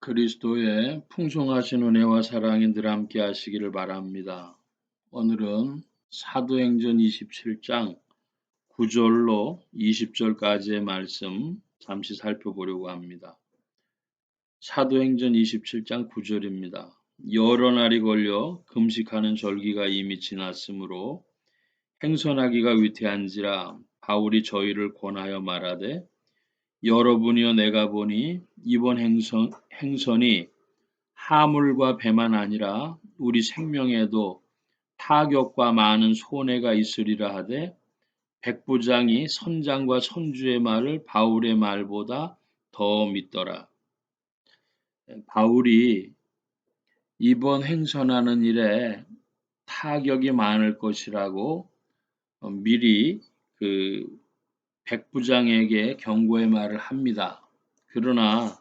그리스도의 풍성하신 은혜와 사랑이 늘 함께 하시기를 바랍니다. 오늘은 사도행전 27장 9절로 20절까지의 말씀 잠시 살펴보려고 합니다. 사도행전 27장 9절입니다. 여러 날이 걸려 금식하는 절기가 이미 지났으므로 행선하기가 위태한지라 바울이 저희를 권하여 말하되 여러분이여 내가 보니 이번 행선이 하물과 배만 아니라 우리 생명에도 타격과 많은 손해가 있으리라 하되 백부장이 선장과 선주의 말을 바울의 말보다 더 믿더라. 바울이 이번 행선하는 일에 타격이 많을 것이라고 미리 그 백부장에게 경고의 말을 합니다. 그러나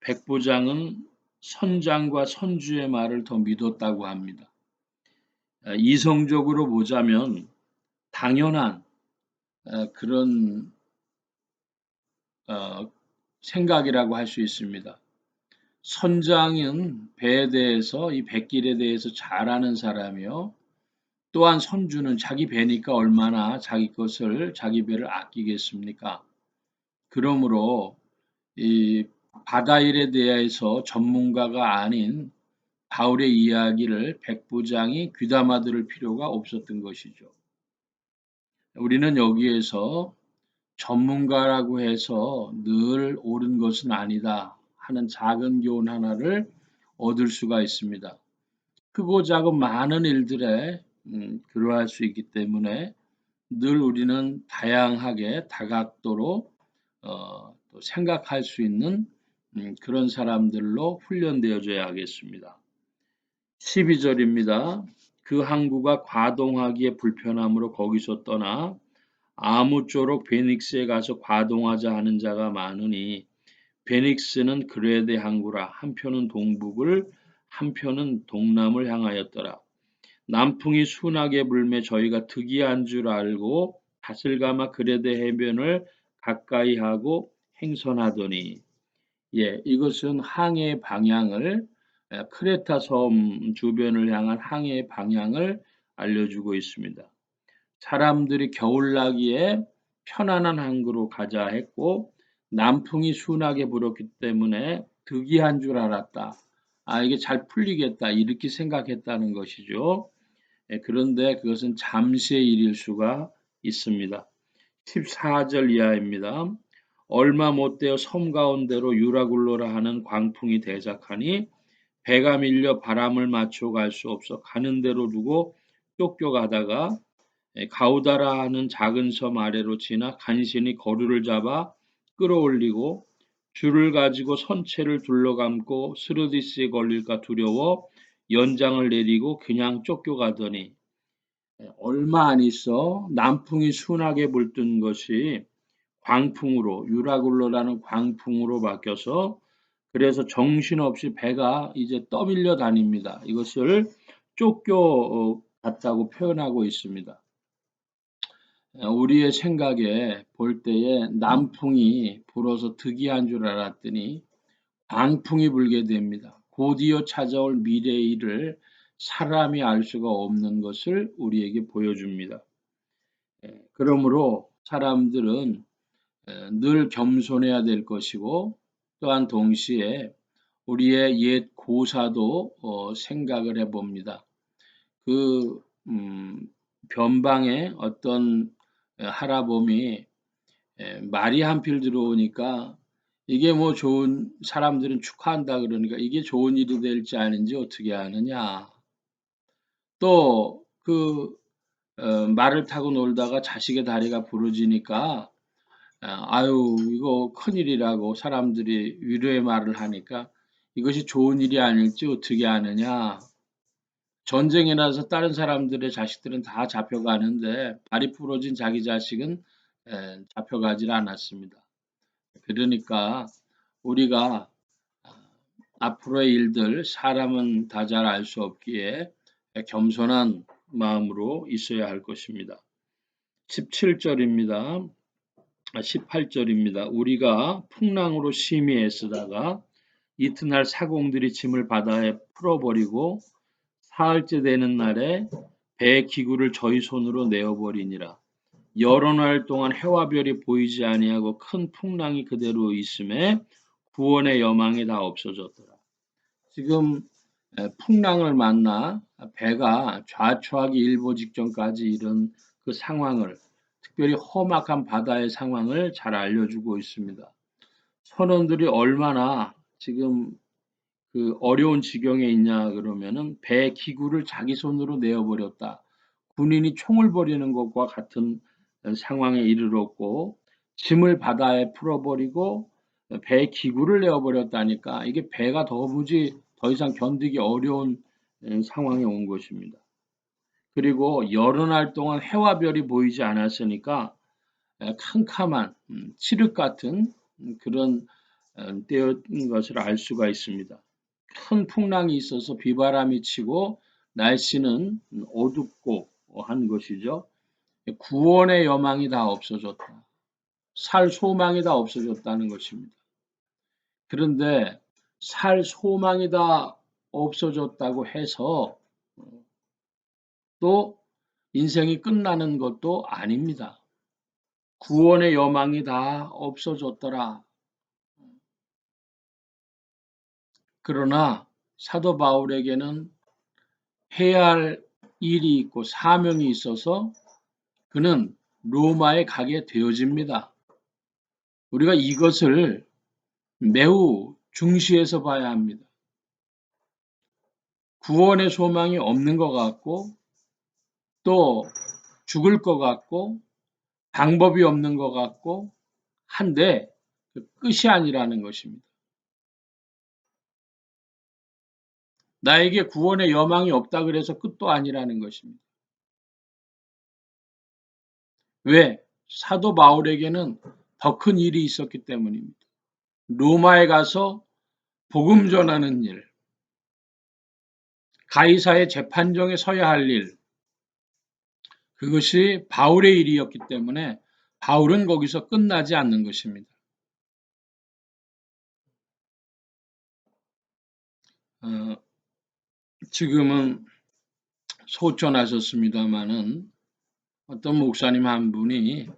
백부장은 선장과 선주의 말을 더 믿었다고 합니다. 이성적으로 보자면 당연한 그런 생각이라고 할 수 있습니다. 선장은 배에 대해서 이 뱃길에 대해서 잘 아는 사람이요. 또한 선주는 자기 배니까 얼마나 자기 것을 자기 배를 아끼겠습니까? 그러므로 이 바다 일에 대해서 전문가가 아닌 바울의 이야기를 백부장이 귀담아 들을 필요가 없었던 것이죠. 우리는 여기에서 전문가라고 해서 늘 옳은 것은 아니다 하는 작은 교훈 하나를 얻을 수가 있습니다. 크고 작은 많은 일들에 그러할 수 있기 때문에 늘 우리는 다양하게 다각도로 또 생각할 수 있는 그런 사람들로 훈련되어져야 하겠습니다. 12절입니다. 그 항구가 과동하기에 불편함으로 거기서 떠나 아무쪼록 베닉스에 가서 과동하자 하는 자가 많으니 베닉스는 그레데 항구라 한편은 동북을 한편은 동남을 향하였더라. 남풍이 순하게 불매 저희가 득이한 줄 알고 닷을 감아 그레데 해변을 가까이 하고 행선하더니 이것은 항해 방향을 크레타 섬 주변을 향한 항해 방향을 알려주고 있습니다. 사람들이 겨울나기에 편안한 항구로 가자 했고 남풍이 순하게 불었기 때문에 득이한 줄 알았다. 이게 잘 풀리겠다 이렇게 생각했다는 것이죠. 그런데 그것은 잠시의 일일 수가 있습니다. 14절 이하입니다. 얼마 못되어 섬 가운데로 유라굴로라 하는 광풍이 대작하니 배가 밀려 바람을 맞춰 갈 수 없어 가는 대로 두고 쫓겨가다가 가우다라 하는 작은 섬 아래로 지나 간신히 거류를 잡아 끌어올리고 줄을 가지고 선체를 둘러감고 스르디스에 걸릴까 두려워 연장을 내리고 그냥 쫓겨가더니 얼마 안 있어 남풍이 순하게 불던 것이 광풍으로 유라굴로라는 광풍으로 바뀌어서 그래서 정신없이 배가 이제 떠밀려 다닙니다. 이것을 쫓겨갔다고 표현하고 있습니다. 우리의 생각에 볼 때에 남풍이 불어서 득이한 줄 알았더니 광풍이 불게 됩니다. 곧이어 찾아올 미래의 일을 사람이 알 수가 없는 것을 우리에게 보여줍니다. 그러므로 사람들은 늘 겸손해야 될 것이고 또한 동시에 우리의 옛 고사도 생각을 해봅니다. 그 변방에 어떤 할아범이 말이 한필 들어오니까 이게 뭐 좋은 사람들은 축하한다 그러니까 이게 좋은 일이 될지 아닌지 어떻게 아느냐. 또 그 말을 타고 놀다가 자식의 다리가 부러지니까 아유 이거 큰일이라고 사람들이 위로의 말을 하니까 이것이 좋은 일이 아닐지 어떻게 아느냐. 전쟁에 나서 다른 사람들의 자식들은 다 잡혀가는데 발이 부러진 자기 자식은 잡혀가질 않았습니다. 그러니까 우리가 앞으로의 일들 사람은 다 잘 알 수 없기에 겸손한 마음으로 있어야 할 것입니다. 17절입니다. 18절입니다. 우리가 풍랑으로 심히 애쓰다가 이튿날 사공들이 짐을 바다에 풀어버리고 사흘째 되는 날에 배 기구를 저희 손으로 내어버리니라. 여러 날 동안 해와 별이 보이지 아니하고 큰 풍랑이 그대로 있음에 구원의 여망이 다 없어졌더라. 지금 풍랑을 만나 배가 좌초하기 일보 직전까지 이른 그 상황을, 특별히 험악한 바다의 상황을 잘 알려주고 있습니다. 선원들이 얼마나 지금 그 어려운 지경에 있냐 그러면은 배 기구를 자기 손으로 내어버렸다. 군인이 총을 버리는 것과 같은 상황에 이르렀고, 짐을 바다에 풀어버리고 배 기구를 내어버렸다니까 이게 배가 도무지 더 이상 견디기 어려운 상황에 온 것입니다. 그리고 여러 날 동안 해와 별이 보이지 않았으니까 캄캄한 칠흑 같은 그런 때였던 것을 알 수가 있습니다. 큰 풍랑이 있어서 비바람이 치고 날씨는 어둡고 한 것이죠. 구원의 여망이 다 없어졌다. 살 소망이 다 없어졌다는 것입니다. 그런데 살 소망이 다 없어졌다고 해서 또 인생이 끝나는 것도 아닙니다. 구원의 여망이 다 없어졌더라. 그러나 사도 바울에게는 해야 할 일이 있고 사명이 있어서 그는 로마에 가게 되어집니다. 우리가 이것을 매우 중시해서 봐야 합니다. 구원의 소망이 없는 것 같고 또 죽을 것 같고 방법이 없는 것 같고 한데 그 끝이 아니라는 것입니다. 나에게 구원의 여망이 없다 그래서 끝도 아니라는 것입니다. 왜? 사도 바울에게는 더 큰 일이 있었기 때문입니다. 로마에 가서 복음 전하는 일, 가이사의 재판정에 서야 할 일, 그것이 바울의 일이었기 때문에 바울은 거기서 끝나지 않는 것입니다. 지금은 소천하셨습니다마는 어떤 목사님 한 분이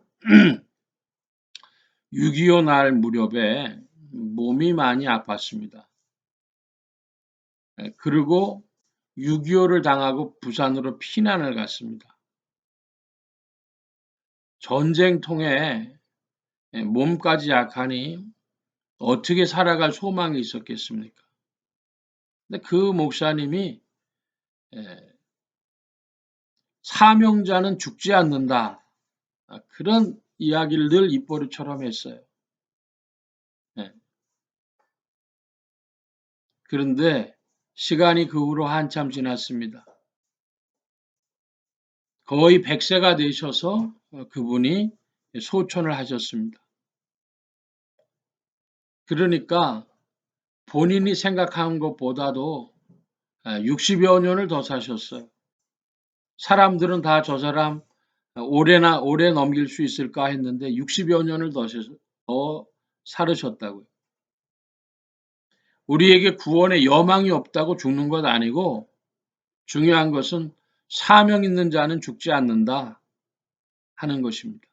6.25 날 무렵에 몸이 많이 아팠습니다. 그리고 6.25를 당하고 부산으로 피난을 갔습니다. 전쟁통에 몸까지 약하니 어떻게 살아갈 소망이 있었겠습니까? 근데 그 목사님이 사명자는 죽지 않는다. 그런 이야기를 늘 입버릇처럼 했어요. 그런데 시간이 그 후로 한참 지났습니다. 거의 100세가 되셔서 그분이 소천을 하셨습니다. 그러니까 본인이 생각한 것보다도 60여 년을 더 사셨어요. 사람들은 다 저 사람 오래 넘길 수 있을까 했는데 60여 년을 더 살으셨다고요. 우리에게 구원의 여망이 없다고 죽는 것 아니고 중요한 것은 사명 있는 자는 죽지 않는다 하는 것입니다.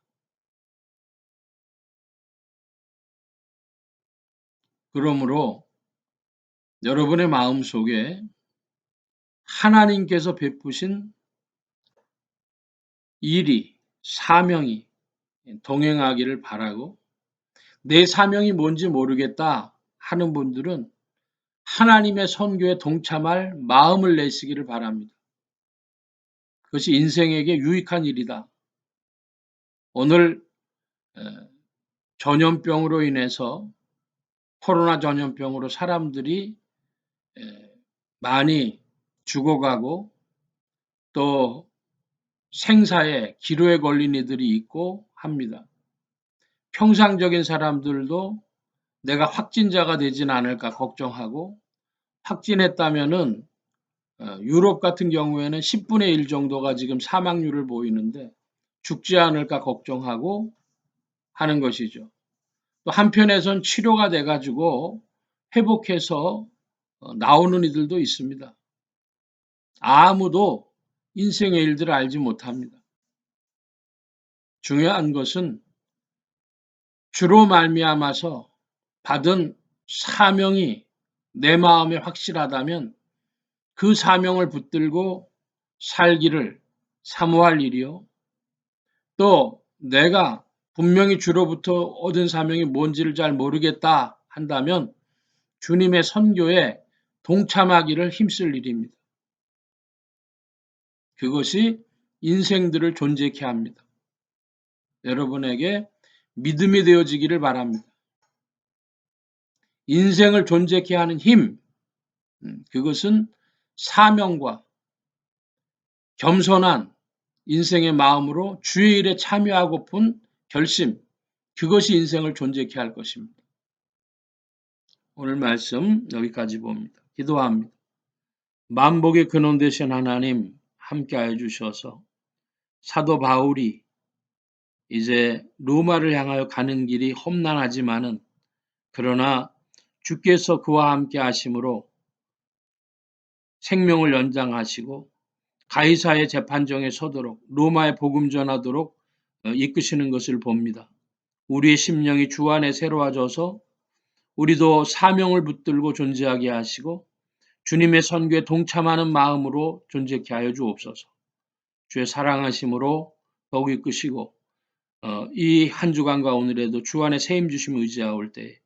그러므로 여러분의 마음속에 하나님께서 베푸신 일이, 사명이 동행하기를 바라고, 내 사명이 뭔지 모르겠다 하는 분들은 하나님의 선교에 동참할 마음을 내시기를 바랍니다. 그것이 인생에게 유익한 일이다. 오늘 전염병으로 인해서, 코로나 전염병으로 사람들이 많이 죽어가고 또 생사에 기로에 걸린 이들이 있고 합니다. 평상적인 사람들도 내가 확진자가 되진 않을까 걱정하고, 확진했다면은 유럽 같은 경우에는 10분의 1 정도가 지금 사망률을 보이는데 죽지 않을까 걱정하고 하는 것이죠. 또 한편에선 치료가 돼 가지고 회복해서 나오는 이들도 있습니다. 아무도 인생의 일들을 알지 못합니다. 중요한 것은 주로 말미암아서 받은 사명이 내 마음에 확실하다면 그 사명을 붙들고 살기를 사모할 일이요. 또 내가 분명히 주로부터 얻은 사명이 뭔지를 잘 모르겠다 한다면 주님의 선교에 동참하기를 힘쓸 일입니다. 그것이 인생들을 존재케 합니다. 여러분에게 믿음이 되어지기를 바랍니다. 인생을 존재케 하는 힘, 그것은 사명과 겸손한 인생의 마음으로 주의 일에 참여하고픈 결심, 그것이 인생을 존재케 할 것입니다. 오늘 말씀 여기까지 봅니다. 기도합니다. 만복의 근원 되신 하나님 함께하여 주셔서 사도 바울이 이제 로마를 향하여 가는 길이 험난하지만은 그러나 주께서 그와 함께 하심으로 생명을 연장하시고 가이사의 재판정에 서도록 로마에 복음 전하도록 이끄시는 것을 봅니다. 우리의 심령이 주 안에 새로워져서 우리도 사명을 붙들고 존재하게 하시고 주님의 선교에 동참하는 마음으로 존재케 하여 주옵소서. 주의 사랑하심으로 더욱 이끄시고 이 한 주간과 오늘에도 주 안에 세임 주심을 의지하올 때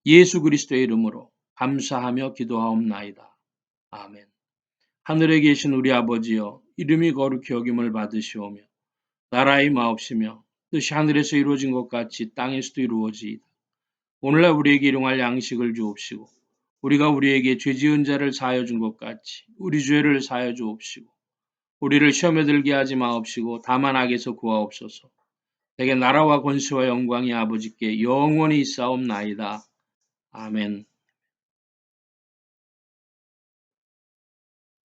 예수 그리스도의 이름으로 감사하며 기도하옵나이다. 아멘. 하늘에 계신 우리 아버지여, 이름이 거룩히 여김을 받으시오며 나라의 마옵시며 뜻이 하늘에서 이루어진 것 같이 땅에서도 이루어지이다. 오늘날 우리에게 일용할 양식을 주옵시고 우리가 우리에게 죄 지은 자를 사하여 준 것 같이 우리 죄를 사하여 주옵시고 우리를 시험에 들게 하지 마옵시고 다만 악에서 구하옵소서. 대개 나라와 권세와 영광이 아버지께 영원히 있사옵나이다. 아멘.